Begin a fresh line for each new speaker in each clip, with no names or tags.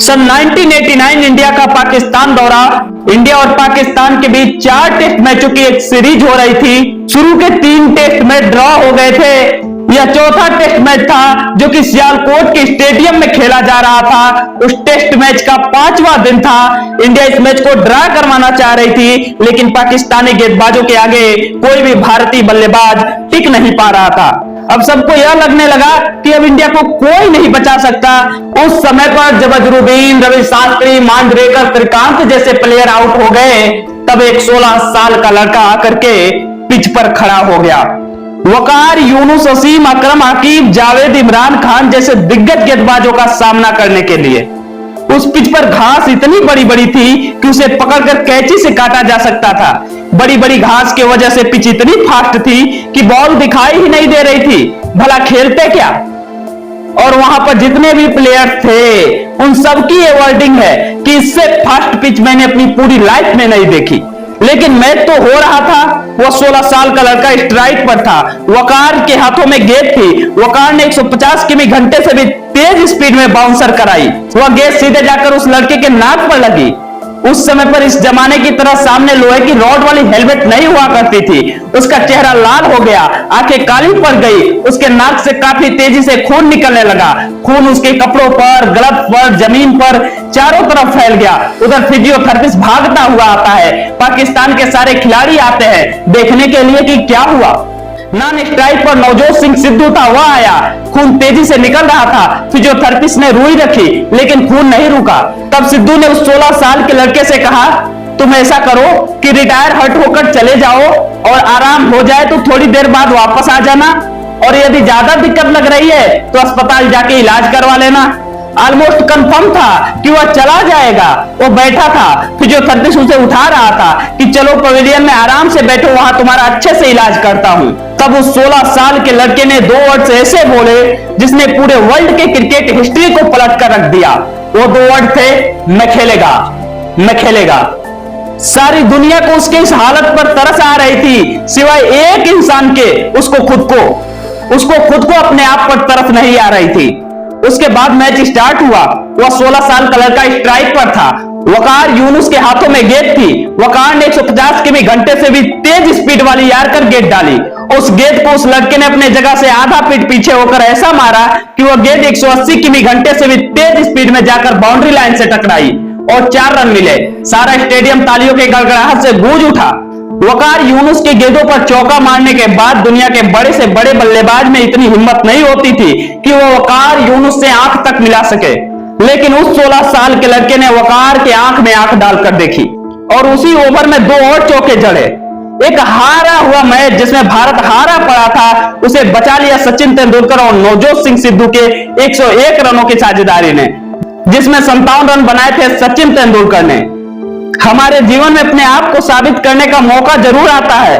सन 1989 India का पाकिस्तान दौरा। India और पाकिस्तान के बीच 4 टेस्ट मैचों की एक सीरीज हो रही थी। शुरू के 3 टेस्ट मैच ड्रॉ हो गए थे। यह चौथा टेस्ट मैच था जो कि सियालकोट के स्टेडियम में खेला जा रहा था। उस टेस्ट मैच का 5वां दिन था। इंडिया इस मैच को ड्रा करवाना चाह रही थी, लेकिन पाकिस्तानी गेंदबाजों के आगे कोई भी भारतीय बल्लेबाज टिक नहीं पा रहा था। अब सबको यह लगने लगा कि अब इंडिया को कोई नहीं बचा सकता। उस समय पर जब अजरुद्दीन, रवि शास्त्री, मांजरेकर, त्रिकांत जैसे प्लेयर आउट हो गए, तब एक 16 साल का लड़का आकर के पिच पर खड़ा हो गया। वकार, यूनुस, वसीम अकरम, अकीब, जावेद, इमरान खान जैसे दिग्गज गेंदबाजों का सामना करने के लिए। उस पिच पर घास इतनी बड़ी बड़ी थी कि उसे पकड़कर कैंची से काटा जा सकता था। बड़ी बड़ी घास की वजह से पिच इतनी फास्ट थी कि बॉल दिखाई ही नहीं दे रही थी। भला खेलते क्या? और वहां पर जितने भी प्लेयर थे उन सबकी ये वर्डिंग है कि इससे फास्ट पिच मैंने अपनी पूरी लाइफ में नहीं देखी। लेकिन मैच तो हो रहा था। वो 16 साल का लड़का स्ट्राइक पर था। वकार के हाथों में गेंद थी। वकार ने 150 किमी घंटे से भी तेज स्पीड में बाउंसर कराई। वह गेंद सीधे जाकर उस लड़के के नाक पर लगी। उस समय पर इस जमाने की तरह सामने लोहे की रॉड वाली हेलमेट नहीं हुआ करती थी। उसका चेहरा लाल हो गया, आंखें काली पड़ गई। उसके नाक से काफी तेजी से खून निकलने लगा। खून उसके कपड़ों पर, ग्लव्स पर, जमीन पर चारों तरफ फैल गया। उधर फिजियोथेरेपिस्ट भागता हुआ आता है। पाकिस्तान के सारे खिलाड़ी आते हैं देखने के लिए कि क्या हुआ। नॉन स्ट्राइक पर नवजोत सिंह सिद्धू था, वह आया। खून तेजी से निकल रहा था। फिजियोथेरेपिस्ट ने रुई रखी, लेकिन खून नहीं रुका। तब सिद्धू ने उस 16 साल के लड़के से कहा, तुम ऐसा करो कि रिटायर हट होकर चले जाओ और आराम हो जाए तो थोड़ी देर बाद वापस आ जाना, और यदि ज्यादा दिक्कत लग रही है तो अस्पताल जाके इलाज करवा लेना। ऑलमोस्ट कंफर्म था कि वह चला जाएगा। वो बैठा था, फिजियोथेरेपिस्ट उसे उठा रहा था कि चलो पवेलियन में आराम से बैठो, वहां तुम्हारा अच्छे से इलाज करता हूं। तब उस 16 साल के लड़के ने 2 वर्ड्स ऐसे बोले जिसने पूरे वर्ल्ड के क्रिकेट हिस्ट्री को पलट कर रख दिया। वो 2 वर्ड थे, मैं खेलेगा, मैं खेलेगा। सारी दुनिया को उसके इस हालत पर तरस आ रही थी, सिवाय एक इंसान के, उसको खुद को अपने आप पर तरस नहीं आ रही थी। उसके बाद मैच स्टार्ट हुआ। वह 16 साल का लड़का स्ट्राइक पर था। वकार, यूनुस के हाथों में गेंद थी। वकार ने 150 किमी घंटे से भी तेज स्पीड वाली यारकर गेंद डाली। उस गेंद को उस लड़के ने अपने जगह से आधा फीट पीछे होकर ऐसा मारा कि वह गेंद 180 किमी घंटे से भी तेज स्पीड में जाकर बाउंड्री लाइन से टकराई और 4 रन मिले। सारा स्टेडियम तालियों के गड़गड़ाहट से गूंज उठा। वकार, यूनुस के गेंदों पर चौका मारने के बाद दुनिया के बड़े से बड़े बल्लेबाज में इतनी हिम्मत नहीं होती थी कि वो वकार, यूनुस से आंख तक मिला सके। लेकिन उस 16 साल के लड़के ने वकार के आंख में आंख डालकर देखी और उसी ओवर में 2 और चौके जड़े। एक हारा हुआ मैच जिसमें भारत हारा पड़ा था, उसे बचा लिया सचिन तेंदुलकर और नवजोत सिंह सिद्धू के 101 रनों की साझेदारी ने, जिसमें 57 रन बनाए थे सचिन तेंदुलकर ने। हमारे जीवन में अपने आप को साबित करने का मौका जरूर आता है।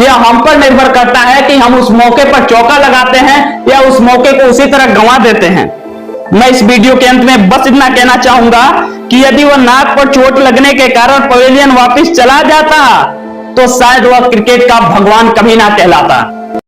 यह हम पर निर्भर करता है कि हम उस मौके पर चौका लगाते हैं या उस मौके को उसी तरह गंवा देते हैं। मैं इस वीडियो के अंत में बस इतना कहना चाहूंगा कि यदि वह नाक पर चोट लगने के कारण पवेलियन वापस चला जाता तो शायद वह क्रिकेट का भगवान कभी ना कहलाता।